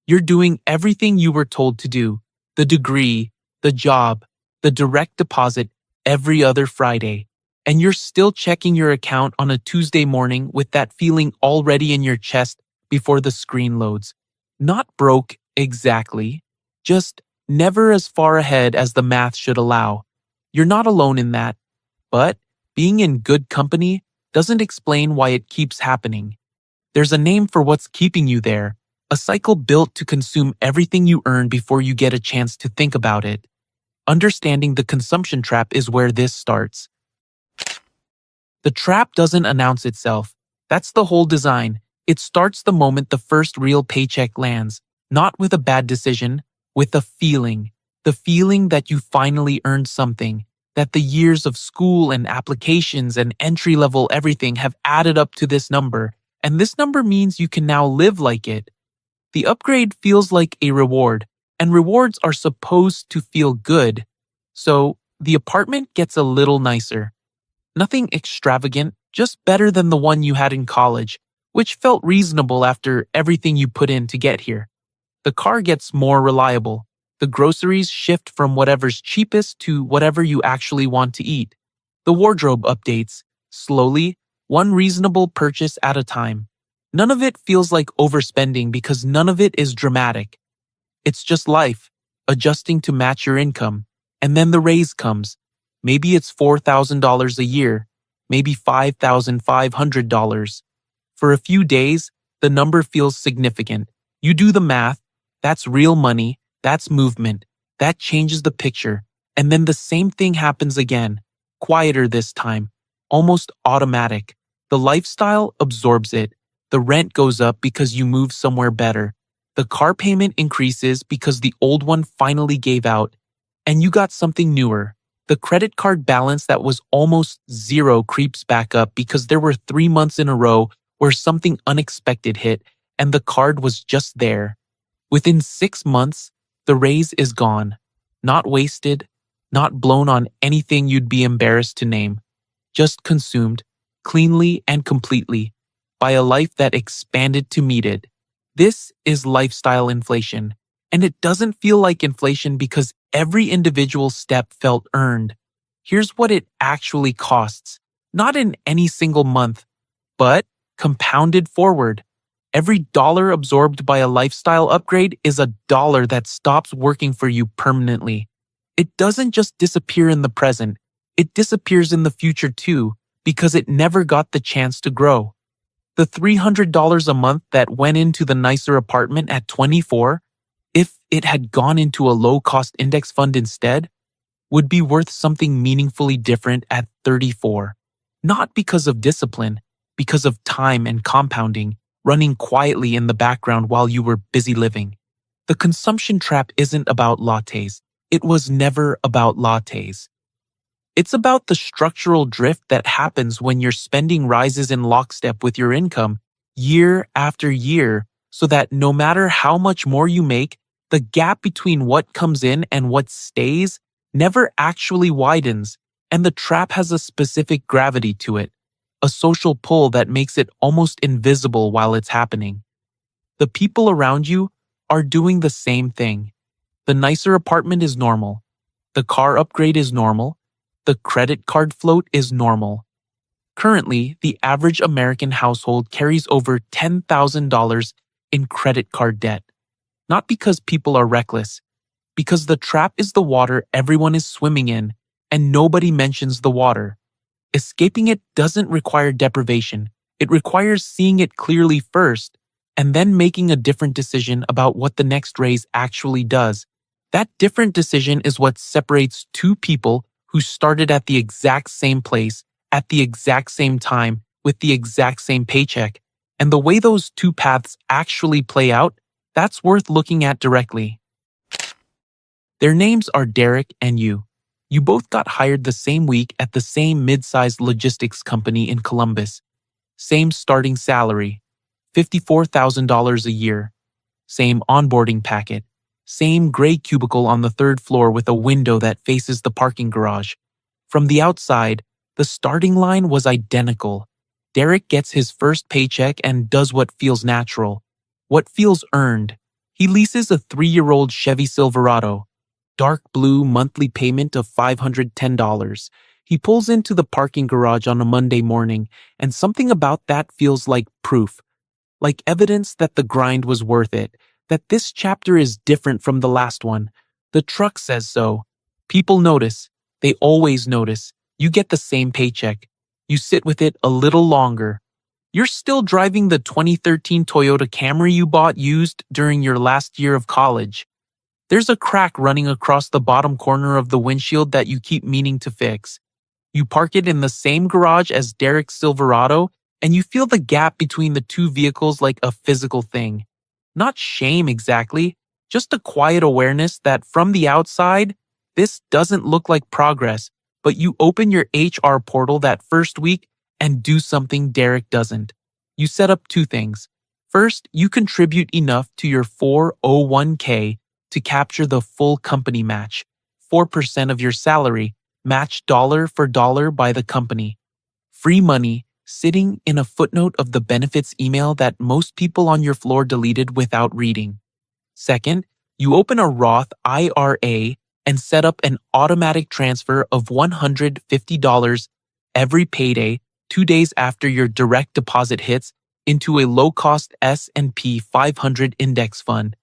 You're doing everything you were told to do: the degree, the job, the direct deposit every other Friday. And you're still checking your account on a Tuesday morning with that feeling already in your chest before the screen loads. Not broke exactly, just never as far ahead as the math should allow. You're not alone in that, but being in good company doesn't explain why it keeps happening. There's a name for what's keeping you there, a cycle built to consume everything you earn before you get a chance to think about it. Understanding the consumption trap is where this starts. The trap doesn't announce itself. That's the whole design. It starts the moment the first real paycheck lands, not with a bad decision, with a feeling. The feeling that you finally earned something, that the years of school and applications and entry-level everything have added up to this number, and this number means you can now live like it. The upgrade feels like a reward, and rewards are supposed to feel good. So, the apartment gets a little nicer. Nothing extravagant, just better than the one you had in college, which felt reasonable after everything you put in to get here. The car gets more reliable. The groceries shift from whatever's cheapest to whatever you actually want to eat. The wardrobe updates, slowly, one reasonable purchase at a time. None of it feels like overspending because none of it is dramatic. It's just life, adjusting to match your income. And then the raise comes. Maybe it's $4,000 a year, maybe $5,500. For a few days, the number feels significant. You do the math, that's real money, that's movement, that changes the picture. And then the same thing happens again, quieter this time, almost automatic. The lifestyle absorbs it. The rent goes up because you move somewhere better. The car payment increases because the old one finally gave out, and you got something newer. The credit card balance that was almost zero creeps back up because there were 3 months in a row where something unexpected hit and the card was just there. Within 6 months, the raise is gone. Not wasted, not blown on anything you'd be embarrassed to name. Just consumed, cleanly and completely, by a life that expanded to meet it. This is lifestyle inflation, and it doesn't feel like inflation because every individual step felt earned. Here's what it actually costs, not in any single month, but compounded forward. Every dollar absorbed by a lifestyle upgrade is a dollar that stops working for you permanently. It doesn't just disappear in the present, it disappears in the future too, because it never got the chance to grow. The $300 a month that went into the nicer apartment at 24, if it had gone into a low-cost index fund instead, would be worth something meaningfully different at 34. Not because of discipline, because of time and compounding, running quietly in the background while you were busy living. The consumption trap isn't about lattes. It was never about lattes. It's about the structural drift that happens when your spending rises in lockstep with your income year after year, so that no matter how much more you make, the gap between what comes in and what stays never actually widens, and the trap has a specific gravity to it, a social pull that makes it almost invisible while it's happening. The people around you are doing the same thing. The nicer apartment is normal. The car upgrade is normal. The credit card float is normal. Currently, the average American household carries over $10,000 in credit card debt. Not because people are reckless, because the trap is the water everyone is swimming in, and nobody mentions the water. Escaping it doesn't require deprivation. It requires seeing it clearly first, and then making a different decision about what the next raise actually does. That different decision is what separates two people who started at the exact same place, at the exact same time, with the exact same paycheck. And the way those two paths actually play out, that's worth looking at directly. Their names are Derek and you. You both got hired the same week at the same mid-sized logistics company in Columbus. Same starting salary, $54,000 a year. Same onboarding packet. Same gray cubicle on the 3rd floor with a window that faces the parking garage. From the outside, the starting line was identical. Derek gets his first paycheck and does what feels natural, what feels earned. He leases a 3-year-old Chevy Silverado, dark blue monthly payment of $510. He pulls into the parking garage on a Monday morning, and something about that feels like proof, like evidence that the grind was worth it, that this chapter is different from the last one. The truck says so. People notice. They always notice. You get the same paycheck. You sit with it a little longer. You're still driving the 2013 Toyota Camry you bought used during your last year of college. There's a crack running across the bottom corner of the windshield that you keep meaning to fix. You park it in the same garage as Derek's Silverado, and you feel the gap between the two vehicles like a physical thing. Not shame exactly, just a quiet awareness that from the outside, this doesn't look like progress, but you open your HR portal that first week and do something Derek doesn't. You set up two things. First, you contribute enough to your 401k to capture the full company match, 4% of your salary, matched dollar for dollar by the company. Free money sitting in a footnote of the benefits email that most people on your floor deleted without reading. Second, you open a Roth IRA and set up an automatic transfer of $150 every payday 2 days after your direct deposit hits into a low-cost S&P 500 index fund.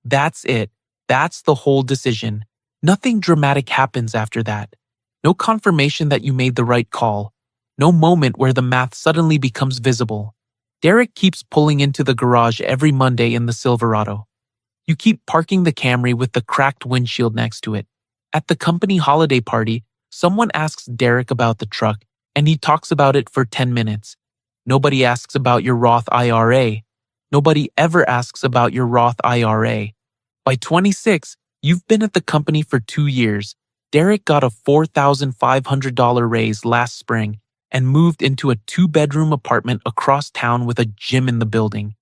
That's it. That's the whole decision. Nothing dramatic happens after that. No confirmation that you made the right call. No moment where the math suddenly becomes visible. Derek keeps pulling into the garage every Monday in the Silverado. You keep parking the Camry with the cracked windshield next to it. At the company holiday party, someone asks Derek about the truck, and he talks about it for 10 minutes. Nobody asks about your Roth IRA. Nobody ever asks about your Roth IRA. By 26, you've been at the company for 2 years. Derek got a $4,500 raise last spring and moved into a 2-bedroom apartment across town with a gym in the building.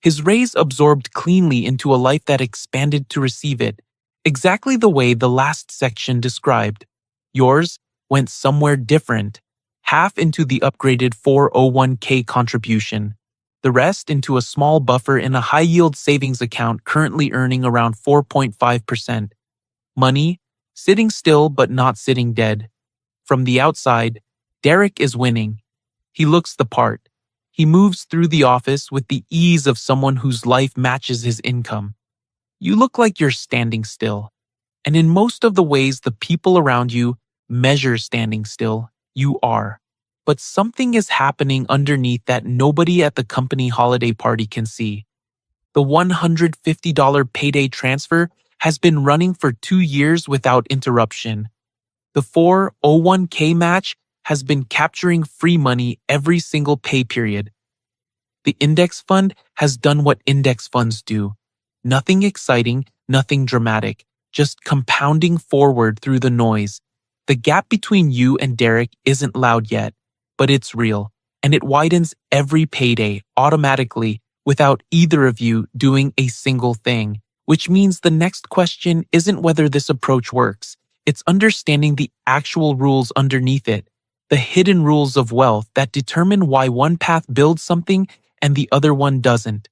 His raise absorbed cleanly into a life that expanded to receive it, exactly the way the last section described. Yours went somewhere different, half into the upgraded 401k contribution, the rest into a small buffer in a high-yield savings account currently earning around 4.5%. Money, sitting still but not sitting dead. From the outside, Derek is winning. He looks the part. He moves through the office with the ease of someone whose life matches his income. You look like you're standing still. And in most of the ways the people around you measure standing still, you are. But something is happening underneath that nobody at the company holiday party can see. The $150 payday transfer has been running for 2 years without interruption. The 401k match has been capturing free money every single pay period. The index fund has done what index funds do. Nothing exciting, nothing dramatic, just compounding forward through the noise. The gap between you and Derek isn't loud yet, but it's real, and it widens every payday automatically without either of you doing a single thing, which means the next question isn't whether this approach works. It's understanding the actual rules underneath it, the hidden rules of wealth that determine why one path builds something and the other one doesn't.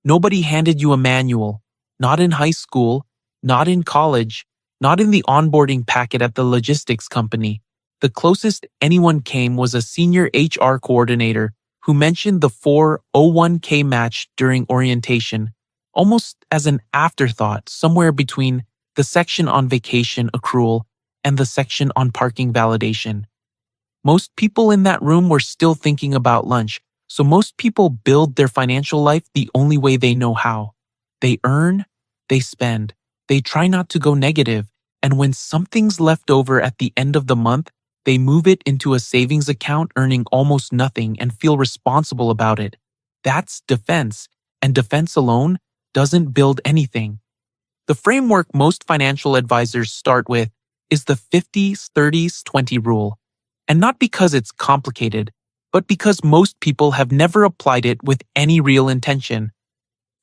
Nobody handed you a manual, not in high school, not in college, not in the onboarding packet at the logistics company. The closest anyone came was a senior HR coordinator who mentioned the 401k match during orientation, almost as an afterthought somewhere between the section on vacation accrual and the section on parking validation. Most people in that room were still thinking about lunch, so most people build their financial life the only way they know how. They earn, they spend, they try not to go negative, and when something's left over at the end of the month, they move it into a savings account earning almost nothing and feel responsible about it. That's defense, and defense alone doesn't build anything. The framework most financial advisors start with is the 50-30-20 rule, and not because it's complicated, but because most people have never applied it with any real intention.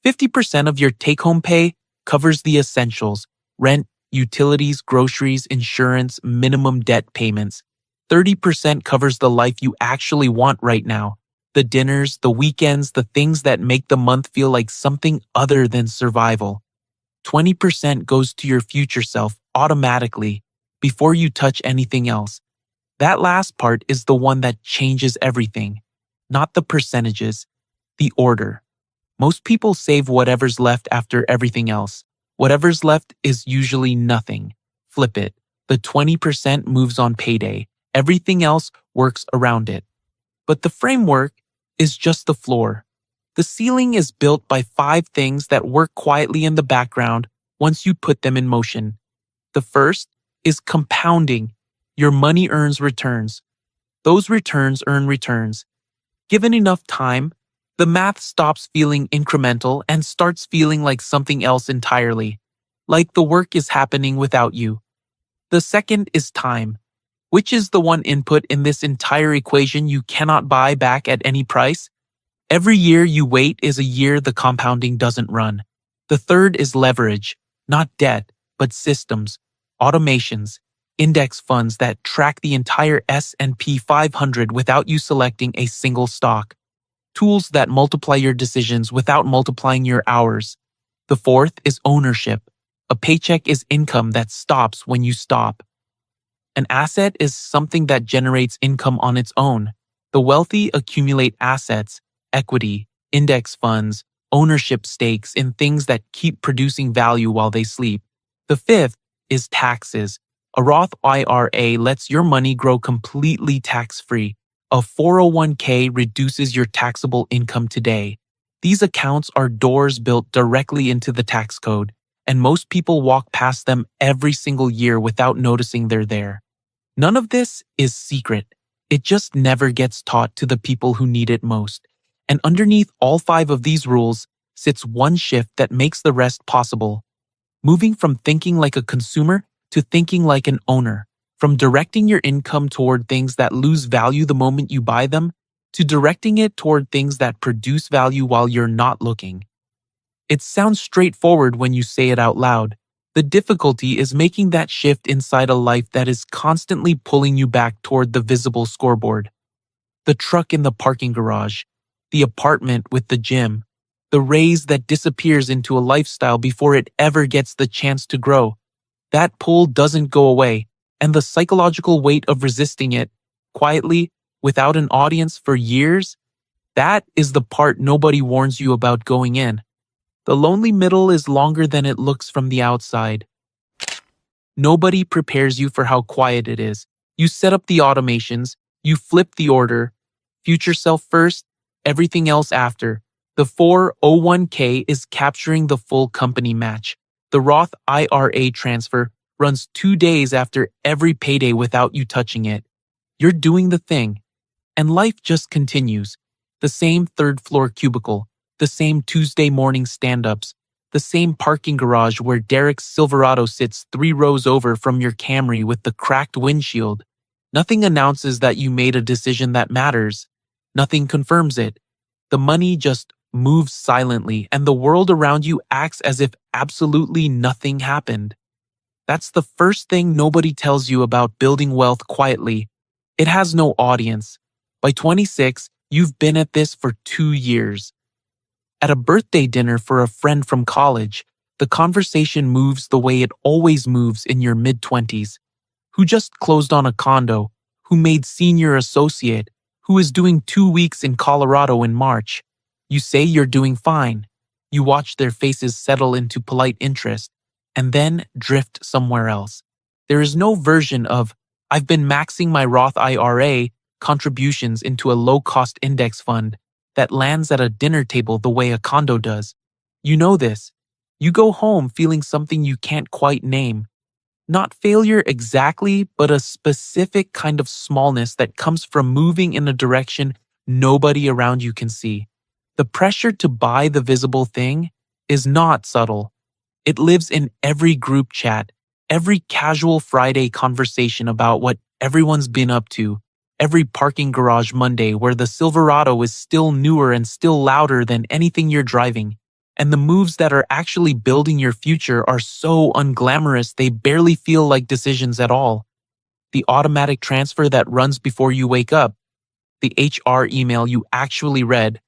50% of your take-home pay covers the essentials: rent, utilities, groceries, insurance, minimum debt payments. 30% covers the life you actually want right now, The dinners, the weekends, the things that make the month feel like something other than survival. 20% goes to your future self automatically before you touch anything else. That last part is the one that changes everything. Not the percentages, the order. Most people save whatever's left after everything else. Whatever's left is usually nothing. Flip it. The 20% moves on payday. Everything else works around it. But the framework is just the floor. The ceiling is built by 5 things that work quietly in the background once you put them in motion. The first is compounding. Your money earns returns. Those returns earn returns. Given enough time, the math stops feeling incremental and starts feeling like something else entirely, like the work is happening without you. The second is time, which is the one input in this entire equation you cannot buy back at any price. Every year you wait is a year the compounding doesn't run. The third is leverage, not debt, but systems, automations, index funds that track the entire S&P 500 without you selecting a single stock. Tools that multiply your decisions without multiplying your hours. The fourth is ownership. A paycheck is income that stops when you stop. An asset is something that generates income on its own. The wealthy accumulate assets, equity, index funds, ownership stakes in things that keep producing value while they sleep. The fifth is taxes. A Roth IRA lets your money grow completely tax-free. A 401k reduces your taxable income today. These accounts are doors built directly into the tax code, and most people walk past them every single year without noticing they're there. None of this is secret. It just never gets taught to the people who need it most. And underneath all 5 of these rules sits one shift that makes the rest possible. Moving from thinking like a consumer to thinking like an owner. From directing your income toward things that lose value the moment you buy them, to directing it toward things that produce value while you're not looking. It sounds straightforward when you say it out loud. The difficulty is making that shift inside a life that is constantly pulling you back toward the visible scoreboard. The truck in the parking garage, the apartment with the gym, the raise that disappears into a lifestyle before it ever gets the chance to grow. That pull doesn't go away, and the psychological weight of resisting it, quietly, without an audience for years, that is the part nobody warns you about going in. The lonely middle is longer than it looks from the outside. Nobody prepares you for how quiet it is. You set up the automations, you flip the order, future self first, everything else after. The 401k is capturing the full company match. The Roth IRA transfer runs 2 days after every payday without you touching it. You're doing the thing. And life just continues. The same third-floor cubicle, the same Tuesday morning stand-ups, the same parking garage where Derek's Silverado sits 3 rows over from your Camry with the cracked windshield. Nothing announces that you made a decision that matters. Nothing confirms it. The money just moves silently, and the world around you acts as if absolutely nothing happened. That's the first thing nobody tells you about building wealth quietly. It has no audience. By 26, you've been at this for 2 years. At a birthday dinner for a friend from college, the conversation moves the way it always moves in your mid-20s. Who just closed on a condo? Who made senior associate? Who is doing 2 weeks in Colorado in March? You say you're doing fine. You watch their faces settle into polite interest, and then drift somewhere else. There is no version of, I've been maxing my Roth IRA contributions into a low-cost index fund that lands at a dinner table the way a condo does. You know this. You go home feeling something you can't quite name. Not failure exactly, but a specific kind of smallness that comes from moving in a direction nobody around you can see. The pressure to buy the visible thing is not subtle. It lives in every group chat, every casual Friday conversation about what everyone's been up to, every parking garage Monday where the Silverado is still newer and still louder than anything you're driving, and the moves that are actually building your future are so unglamorous they barely feel like decisions at all. The automatic transfer that runs before you wake up, the HR email you actually read,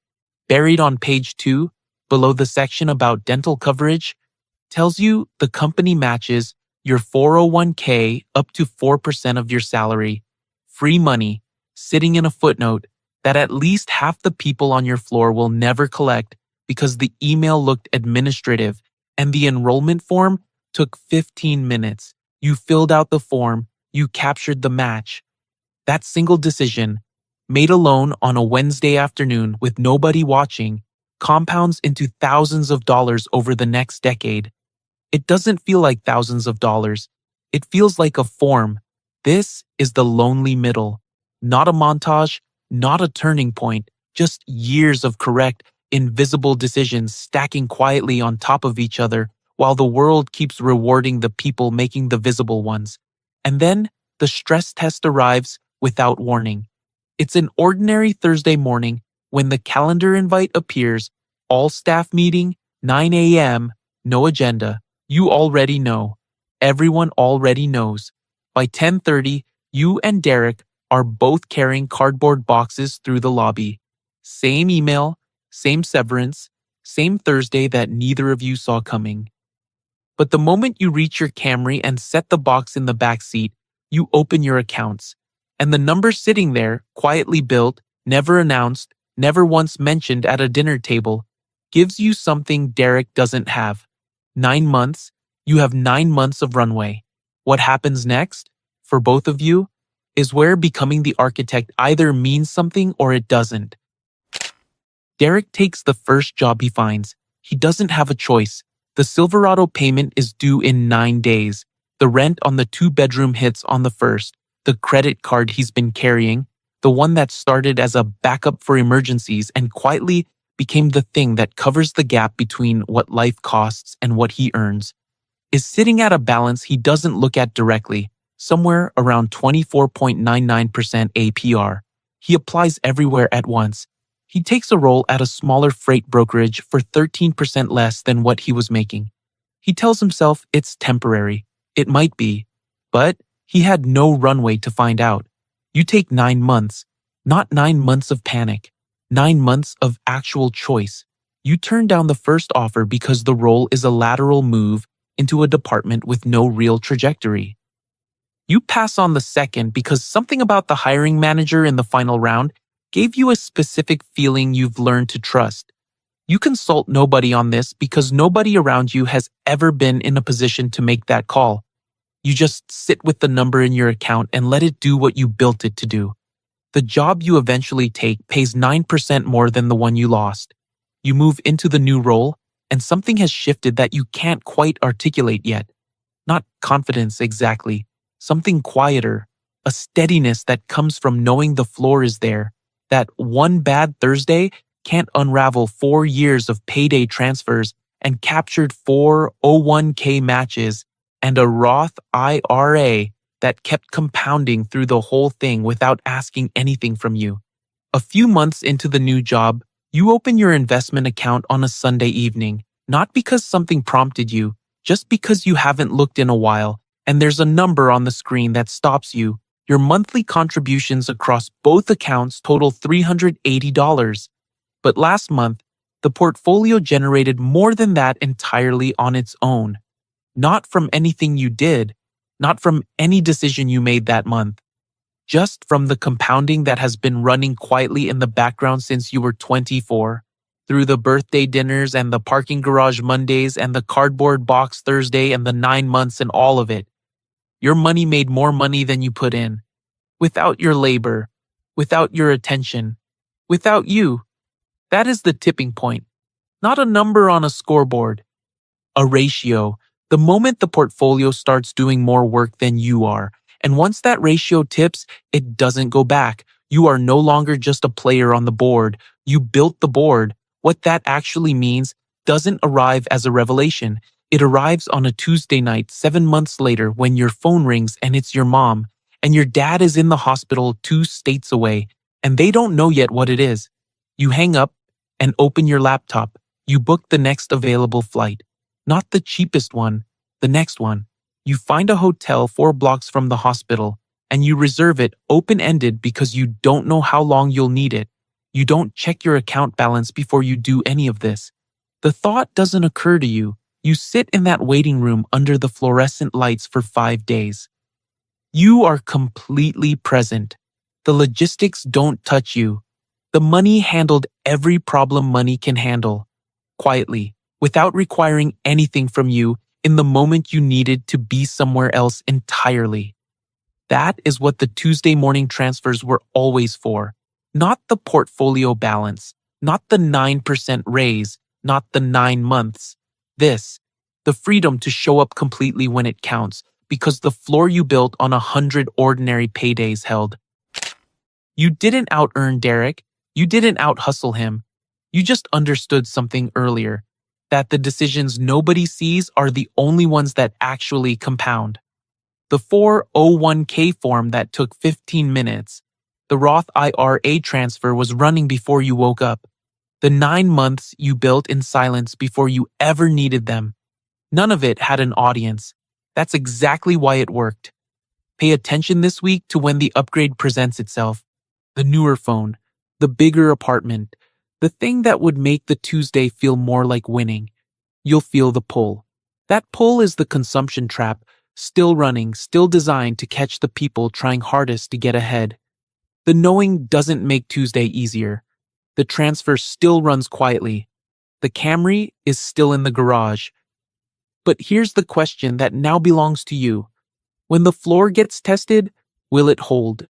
buried on page 2, below the section about dental coverage, tells you the company matches your 401k up to 4% of your salary. Free money, sitting in a footnote that at least half the people on your floor will never collect because the email looked administrative and the enrollment form took 15 minutes. You filled out the form, you captured the match. That single decision, made alone on a Wednesday afternoon with nobody watching, compounds into thousands of dollars over the next decade. It doesn't feel like thousands of dollars. It feels like a form. This is the lonely middle. Not a montage, not a turning point, just years of correct, invisible decisions stacking quietly on top of each other while the world keeps rewarding the people making the visible ones. And then the stress test arrives without warning. It's an ordinary Thursday morning when the calendar invite appears, all staff meeting, 9 a.m., no agenda. You already know. Everyone already knows. By 10:30, you and Derek are both carrying cardboard boxes through the lobby. Same email, same severance, same Thursday that neither of you saw coming. But the moment you reach your Camry and set the box in the back seat, you open your accounts. And the number sitting there, quietly built, never announced, never once mentioned at a dinner table, gives you something Derek doesn't have. 9 months, you have 9 months of runway. What happens next, for both of you, is where becoming the architect either means something or it doesn't. Derek takes the first job he finds. He doesn't have a choice. The Silverado payment is due in 9 days. The rent on the 2-bedroom hits on the first. The credit card he's been carrying, the one that started as a backup for emergencies and quietly became the thing that covers the gap between what life costs and what he earns, is sitting at a balance he doesn't look at directly, somewhere around 24.99% APR. He applies everywhere at once. He takes a role at a smaller freight brokerage for 13% less than what he was making. He tells himself it's temporary. It might be, but he had no runway to find out. You take 9 months, not 9 months of panic, 9 months of actual choice. You turn down the first offer because the role is a lateral move into a department with no real trajectory. You pass on the second because something about the hiring manager in the final round gave you a specific feeling you've learned to trust. You consult nobody on this because nobody around you has ever been in a position to make that call. You just sit with the number in your account and let it do what you built it to do. The job you eventually take pays 9% more than the one you lost. You move into the new role, and something has shifted that you can't quite articulate yet. Not confidence exactly, something quieter, a steadiness that comes from knowing the floor is there, that one bad Thursday can't unravel 4 years of payday transfers and captured 401k matches and a Roth IRA that kept compounding through the whole thing without asking anything from you. A few months into the new job, you open your investment account on a Sunday evening, not because something prompted you, just because you haven't looked in a while, and there's a number on the screen that stops you. Your monthly contributions across both accounts total $380. But last month, the portfolio generated more than that entirely on its own. Not from anything you did, not from any decision you made that month, just from the compounding that has been running quietly in the background since you were 24, through the birthday dinners and the parking garage Mondays and the cardboard box Thursday and the 9 months and all of it. Your money made more money than you put in, without your labor, without your attention, without you. That is the tipping point, not a number on a scoreboard, a ratio. The moment the portfolio starts doing more work than you are, and once that ratio tips, it doesn't go back. You are no longer just a player on the board. You built the board. What that actually means doesn't arrive as a revelation. It arrives on a Tuesday night 7 months later when your phone rings and it's your mom, and your dad is in the hospital 2 states away, and they don't know yet what it is. You hang up and open your laptop. You book the next available flight. Not the cheapest one, the next one. You find a hotel 4 blocks from the hospital, and you reserve it open-ended because you don't know how long you'll need it. You don't check your account balance before you do any of this. The thought doesn't occur to you. You sit in that waiting room under the fluorescent lights for 5 days. You are completely present. The logistics don't touch you. The money handled every problem money can handle, quietly, without requiring anything from you in the moment you needed to be somewhere else entirely. That is what the Tuesday morning transfers were always for. Not the portfolio balance, not the 9% raise, not the 9 months. This, the freedom to show up completely when it counts, because the floor you built on 100 ordinary paydays held. You didn't out-earn Derek. You didn't out-hustle him. You just understood something earlier, that the decisions nobody sees are the only ones that actually compound. The 401k form that took 15 minutes, the Roth IRA transfer was running before you woke up. The 9 months you built in silence before you ever needed them. None of it had an audience. That's exactly why it worked. Pay attention this week to when the upgrade presents itself. The newer phone, the bigger apartment, the thing that would make the Tuesday feel more like winning. You'll feel the pull. That pull is the consumption trap, still running, still designed to catch the people trying hardest to get ahead. The knowing doesn't make Tuesday easier. The transfer still runs quietly. The Camry is still in the garage. But here's the question that now belongs to you. When the floor gets tested, will it hold?